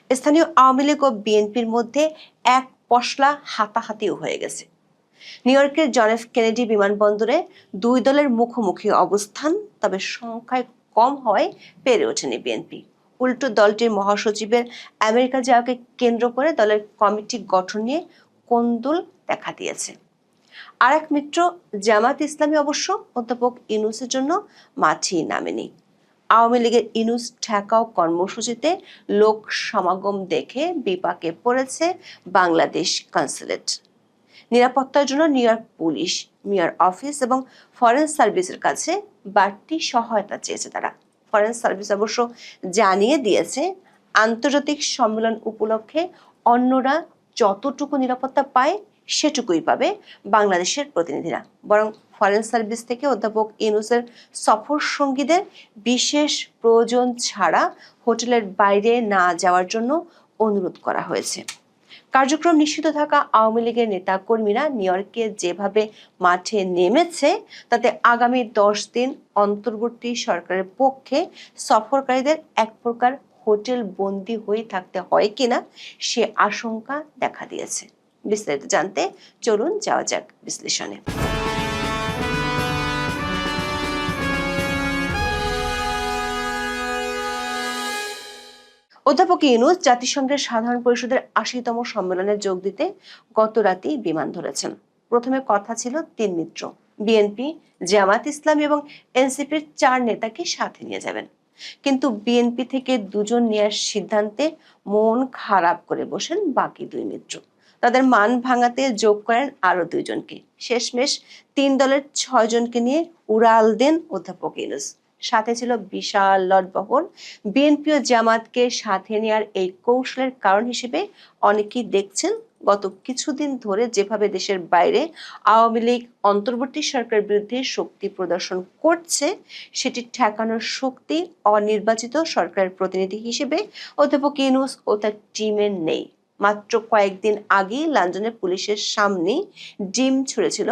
স্থানীয় আওয়ামী লীগ ও বিএনপির মধ্যে এক পশলা হাতাহাতিও হয়ে গেছে। নিউ ইয়র্কের জন এফ কেনেডি বিমানবন্দরে দুই দলের মুখোমুখি অবস্থান, তবে সংখ্যায় কম হওয়ায় পেরে ওঠেনি বিএনপি। উল্টো দলটির মহাসচিবের আমেরিকা যাওয়াকে কেন্দ্র করে দলের কমিটি গঠন নিয়ে কোন্দল দেখা দিয়েছে। আর এক মিত্র জামাত ইসলামী অবশ্য অধ্যাপক ইউনূসের জন্য মাঠেই নামেনি। আওয়ামী লীগের ইউনূস ঠেকাও কর্মসূচিতে লোক সমাগম দেখে বিপাকে পড়েছে বাংলাদেশ কনস্যুলেট। নিরাপত্তার জন্য new York police, mayor office এবং ফরেন সার্ভিসের কাছে বাড়তি সহায়তা চেয়েছে তারা। ফরেন সার্ভিস অবশ্য জানিয়ে দিয়েছে, আন্তর্জাতিক সম্মেলন উপলক্ষে অন্যরা যতটুকু নিরাপত্তা পায় সেটুকুই পাবে বাংলাদেশের প্রতিনিধিরা। বরং ফরেন সার্ভিস থেকে অধ্যাপক ইউনূসের সফর সঙ্গীদের বিশেষ প্রয়োজন ছাড়া হোটেলের বাইরে না যাওয়ার জন্য অনুরোধ করা হয়েছে। কার্যক্রম নিষিদ্ধ থাকা আওয়ামী লীগের নেতা কর্মীরা নিউ ইয়র্কে যেভাবে মাঠে নেমেছে, তাতে আগামী 10 দিন অন্তর্বর্তী সরকারের পক্ষে সফরকারীদের এক প্রকার হোটেল বন্দী হয়ে থাকতে হয় কিনা সে আশঙ্কা দেখা দিয়েছে। বিস্তারিত জানতে চলুন যাওয়া যাক বিশ্লেষণে। অধ্যাপক ইউনূস জাতিসংঘের সাধারণ পরিষদের 80তম সম্মেলনে যোগ দিতে গত রাতেই বিমান ধরেছেন। প্রথমে কথা ছিল 3 মিত্র, বিএনপি, জামাত ইসলামী এবং এনসিপির 4 নেতাকে সাথে নিয়ে যাবেন। কিন্তু বিএনপি থেকে 2 জন নেওয়ার সিদ্ধান্তে মন খারাপ করে বসেন বাকি 2 মিত্র। তাদের মান ভাঙাতে যোগ করেন আরো 2 জনকে। শেষমেশ 3 দলের 6 জনকে নিয়ে উড়াল দেন অধ্যাপক ইউনূস। সাথে ছিল বিশাল লটবহর। বিএনপি ও জামাতকে সাথে নেওয়ার এই কৌশলের কারণ হিসেবে অনেকেই দেখছেন, গত কিছুদিন ধরে যেভাবে দেশের বাইরে আওয়ামী লীগ অন্তর্বর্তী সরকারের বিরুদ্ধে শক্তি প্রদর্শন করছে, সেটি ঠেকানোর শক্তি অনির্বাচিত সরকারের প্রতিনিধি হিসেবে অধ্যাপক ইউনূস ও তার টিমের নেই। মাত্র কয়েকদিন আগেই লন্ডনের পুলিশের সামনে ডিম ছুড়েছিল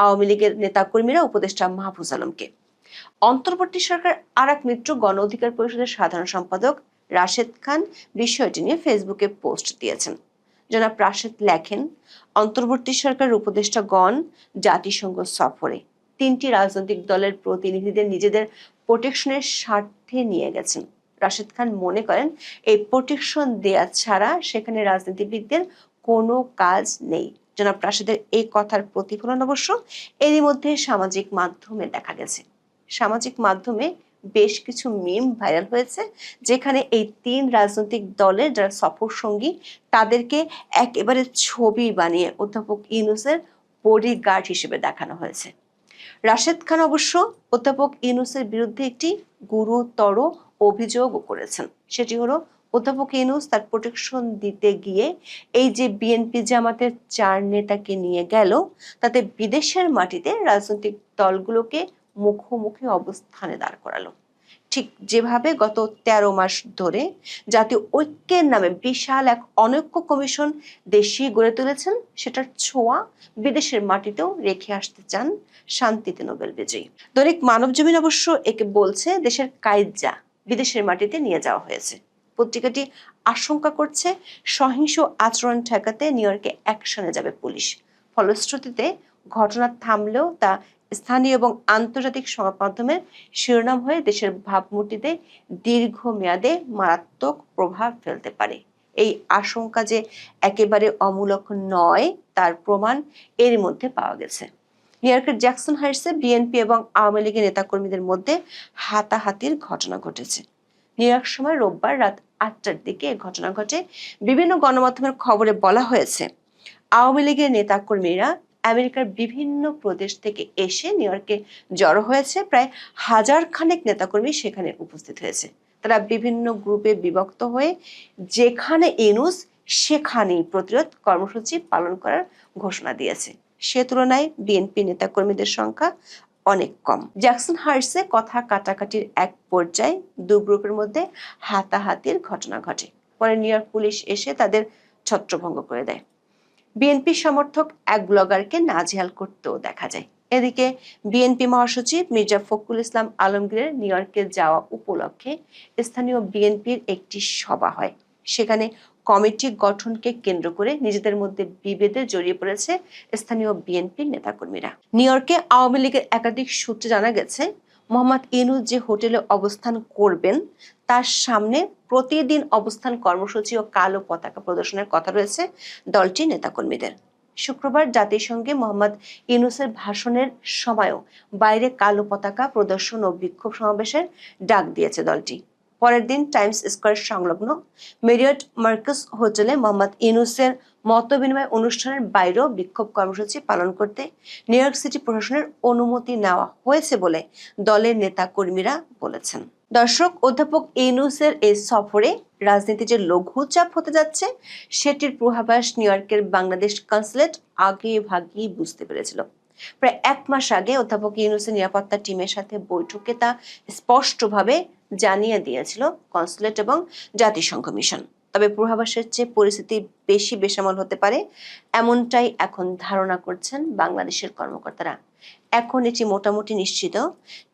আওয়ামী লীগের নেতাকর্মীরা উপদেষ্টা মাহফুজ আলমকে। অন্তর্বর্তী সরকার আর এক মিত্র গণ অধিকার পরিষদের সাধারণ সম্পাদক রাশেদ খান বিষয়টি নিয়ে ফেসবুকে পোস্ট দিয়েছেন। জনাব রাশেদ লেখেন, অন্তর্বর্তী সরকারের উপদেষ্টাগণ জাতিসংঘ সফরে 3টি রাজনৈতিক দলের প্রতিনিধিদের নিজেদের প্রোটেকশনের স্বার্থে নিয়ে গেছেন। রাশেদ খান মনে করেন, এই প্রোটেকশন দেয়া ছাড়া সেখানে রাজনীতিবিদদের কোনো কাজ নেই। জনাব রাশেদের এই কথার প্রতিফলন অবশ্য এরই মধ্যে সামাজিক মাধ্যমে দেখা গেছে। সামাজিক মাধ্যমে বেশ কিছু মিম ভাইরাল হয়েছে, যেখানে এই 3 রাজনৈতিক দলের যারা সফর সঙ্গী তাদেরকে একেবারে ছবি বানিয়ে অধ্যাপক ইউনূসের বডিগার্ড হিসেবে দেখানো হয়েছে। রাশেদ খান অবশ্য অধ্যাপক ইউনূসের বিরুদ্ধে একটি গুরুতর অভিযোগও করেছেন। সেটি হলো, অধ্যাপক ইউনূস তার প্রোটেকশন দিতে গিয়ে এই যে বিএনপি জামাতের 4 নেতাকে নিয়ে গেল, তাতে বিদেশের মাটিতে রাজনৈতিক দলগুলোকে মুখোমুখি অবস্থানে দাঁড় করালো। ঠিক যেভাবে গত 13 মাস ধরে জাতীয় ঐক্যের নামে বিশাল এক অনৈক্য কমিশন দেশে গড়ে তুলেছেন, সেটার ছোঁয়া বিদেশের মাটিতেও রেখে আসতে চান শান্তিতে নোবেল বিজয়ী। দৈনিক মানবজমিন অবশ্য একে বলছে দেশের কাইজ্জা বিদেশের মাটিতে নিয়ে যাওয়া হয়েছে। পত্রিকাটি আশঙ্কা করছে, সহিংস আচরণ ঠেকাতে নিউ ইয়র্কে অ্যাকশনে যাবে পুলিশ। ফলশ্রুতিতে ঘটনা থামলেও তা স্থানীয় এবং আন্তর্জাতিক সংবাদ মাধ্যমের শিরোনাম হয়ে দেশের ভাবমূর্তিতে দীর্ঘমেয়াদে মারাত্মক প্রভাব ফেলতে পারে। এই আশঙ্কা যে একেবারে অমূলক নয় তার প্রমাণ এর মধ্যে পাওয়া গেছে। নিউ ইয়র্কের জ্যাকসন হাইটসে বিএনপি এবং আওয়ামী লীগের নেতাকর্মীদের মধ্যে হাতাহাতির ঘটনা ঘটেছে। নিউ ইয়র্ক সময় রোববার রাত 8টার দিকে এই ঘটনা ঘটে। বিভিন্ন গণমাধ্যমের খবরে বলা হয়েছে, আওয়ামী লীগের নেতাকর্মীরা আমেরিকার বিভিন্ন প্রদেশ থেকে এসে নিউ ইয়র্কে জড়ো হয়েছে। প্রায় 1000 খানেক নেতাকর্মী সেখানে উপস্থিত হয়েছে। তারা বিভিন্ন গ্রুপে বিভক্ত হয়ে যেখানে ইউনূস সেখানেই প্রতিরোধ কর্মসূচি পালন করার ঘোষণা দিয়েছে। সে তুলনায় বিএনপি নেতাকর্মীদের সংখ্যা অনেক কম। জ্যাকসন হাইটসে কথা কাটাকাটির এক পর্যায়ে 2 গ্রুপের মধ্যে হাতাহাতির ঘটনা ঘটে। পরে নিউ ইয়র্ক পুলিশ এসে তাদের ছত্রভঙ্গ করে দেয়। বিএনপি সমর্থক এক ব্লগারকে নাজেহাল করতেও দেখা যায়। এদিকে বিএনপি মহাসচিব মির্জা ফখরুল ইসলাম আলমগীরের নিউ ইয়র্কে যাওয়া উপলক্ষে স্থানীয় বিএনপির একটি সভা হয়। সেখানে কমিটি গঠনকে কেন্দ্র করে নিজেদের মধ্যে বিভেদে জড়িয়ে পড়েছে স্থানীয় বিএনপি নেতাকর্মীরা। নিউ ইয়র্কে আওয়ামী লীগের একাধিক সূত্রে জানা গেছে, মোহাম্মদ ইউনূস যে হোটেলে অবস্থান করবেন তার সামনে প্রতিদিন অবস্থান কর্মসূচি ও কালো পতাকা প্রদর্শনের কথা রয়েছে দলটির নেতাকর্মীদের। শুক্রবার জাতিসংঘে মোহাম্মদ ইউনূসের ভাষণের সময়ও বাইরে কালো পতাকা প্রদর্শন ও বিক্ষোভ সমাবেশের ডাক দিয়েছে দলটি। পরের দিন টাইমস স্কয়ার সংলগ্ন মেরিয়ট মার্কাস হোটেলে মোহাম্মদ ইউনূসের মতবিনিময় অনুষ্ঠানের বাইরেও বিক্ষোভ কর্মসূচি পালন করতে নিউ ইয়র্ক সিটি প্রশাসনের অনুমতি নেওয়া হয়েছে বলে দলের নেতা কর্মীরা বলেছেন। দর্শক, অধ্যাপক ইউনূসের এই সফরে রাজনীতি যে লঘু চাপ হতে যাচ্ছে সেটির পূর্বাভাস নিউ ইয়র্কের বাংলাদেশ কনসুলেট আগে ভাগেই বুঝতে পেরেছিল। প্রায় 1 মাস আগে অধ্যাপক ইউনূসের নিরাপত্তা টিমের সাথে বৈঠকে তা স্পষ্টভাবে জানিয়ে দিয়েছিল কনসুলেট এবং জাতিসংঘ মিশন। তবে পূর্বাভাসের চেয়ে পরিস্থিতি বেশি বেসামাল হতে পারে, এমনটাই এখন ধারণা করছেন বাংলাদেশের কর্মকর্তারা। এখন এটি মোটামুটি নিশ্চিত,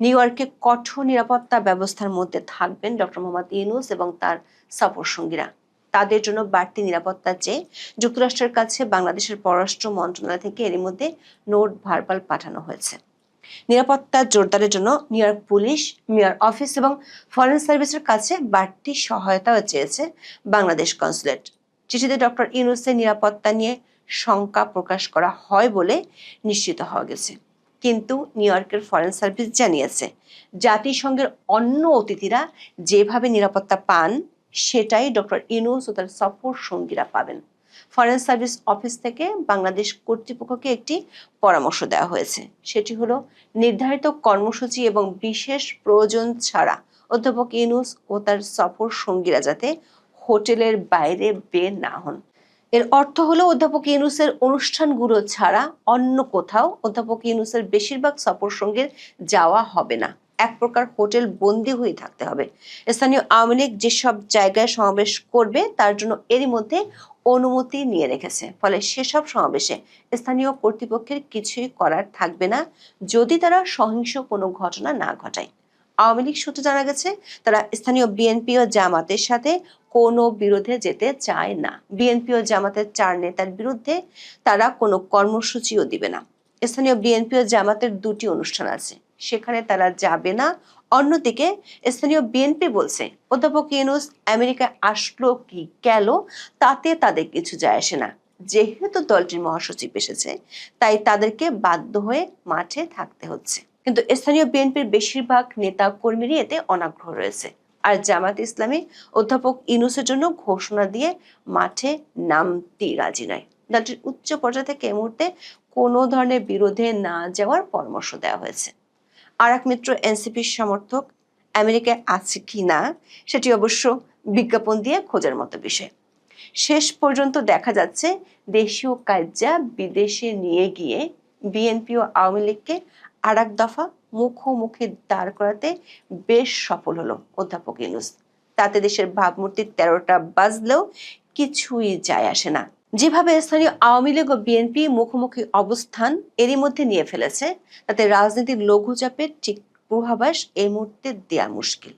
নিউ ইয়র্কে কঠোর নিরাপত্তা ব্যবস্থার মধ্যে থাকবেন ডক্টর মোহাম্মদ ইউনূস এবং তার সফর সঙ্গীরা। তাদের জন্য বাড়তি নিরাপত্তা চেয়ে যুক্তরাষ্ট্রের কাছে বাংলাদেশের পররাষ্ট্র মন্ত্রণালয় থেকে এরই মধ্যে নোট ভার্বাল পাঠানো হয়েছে। নিরাপত্তা জোরদারের জন্য new York police, mayor office এবং ফরেন সার্ভিসের কাছে বাড়তি সহায়তাও চেয়েছে বাংলাদেশ কনসুলেট। চিঠিতে ডক্টর ইউনূসের নিরাপত্তা নিয়ে শঙ্কা প্রকাশ করা হয় বলে নিশ্চিত হওয়া গেছে। কিন্তু নিউ ইয়র্কের ফরেন সার্ভিস জানিয়েছে, জাতিসংঘের অন্য অতিথিরা যেভাবে নিরাপত্তা পান সেটাই ডক্টর ইউনূস ও তার সফর সঙ্গীরা পাবেন। ফরেন সার্ভিস অফিস থেকে বাংলাদেশ কর্তৃপক্ষকে একটি পরামর্শ দেওয়া হয়েছে। সেটি হলো নির্ধারিত কর্মসূচি এবং বিশেষ প্রয়োজন ছাড়া অধ্যাপক ইউনূস ও তার সফর সঙ্গীরা যাতে হোটেলের বাইরে বের না হন। এর অর্থ হলো অধ্যাপক ইউনূসের অনুষ্ঠানগুলো ছাড়া অন্য কোথাও অধ্যাপক ইউনূসের বেশিরভাগ সফর সঙ্গীর যাওয়া হবে না। এক প্রকার হোটেল বন্দী হয়ে থাকতে হবে। স্থানীয় আওয়ামী লীগ যেসব জায়গায় সমাবেশ করবে তার জন্য এরই মধ্যে অনুমতি নিয়ে রেখেছে। ফলে সেসব সমাবেশে স্থানীয় কর্তৃপক্ষের কিছুই করার থাকবে না যদি তারা সহিংস কোনো ঘটনা না ঘটায়। আওয়ামী লীগ সূত্রে জানা গেছে, তারা স্থানীয় বিএনপি ও জামাতের সাথে কোনো বিরোধে যেতে চায় না। বিএনপি ও জামাতের 4 নেতার বিরুদ্ধে তারা কোনো কর্মসূচিও দিবে না। স্থানীয় বিএনপি ও জামাতের 2টি অনুষ্ঠান আছে, সেখানে তারা যাবে না। অন্যদিকে স্থানীয় বিএনপি বলছে, অধ্যাপক ইউনূস আমেরিকায় আসলো কি গেল তাতে তাদের কিছু যায় আসে না। যেহেতু দলটির মহাসচিব এসেছে তাই তাদেরকে বাধ্য হয়ে মাঠে থাকতে হচ্ছে। কিন্তু স্থানীয় বিএনপির বেশিরভাগ নেতা কর্মীরই এতে অনাগ্রহ রয়েছে। আর জামাত ইসলামী অধ্যাপক ইউনূসের জন্য ঘোষণা দিয়ে মাঠে নামতেই রাজি নয়। দলটির উচ্চ পর্যায় থেকে এই মুহূর্তে কোনো ধরনের বিরোধে না যাওয়ার পরামর্শ দেওয়া হয়েছে। আর এক মিত্র এনসিপির সমর্থক আমেরিকায় আছে কি না সেটি অবশ্য বিজ্ঞাপন দিয়ে খোঁজার মতো বিষয়। শেষ পর্যন্ত দেখা যাচ্ছে দেশীয় কার্যা বিদেশে নিয়ে গিয়ে বিএনপি ও আওয়ামী লীগকে আর এক দফা মুখোমুখি দাঁড় করাতে বেশ সফল হলো অধ্যাপক ইউনূস। তাতে দেশের ভাবমূর্তির 13টা বাজলেও কিছুই যায় আসে না। যেভাবে স্থানীয় আওয়ামী লীগ ও বিএনপি মুখোমুখি অবস্থান এরই মধ্যে নিয়ে ফেলেছে, তাতে রাজনীতির লঘুচাপের ঠিক পূর্বাভাস এই মুহূর্তে দেয়া মুশকিল।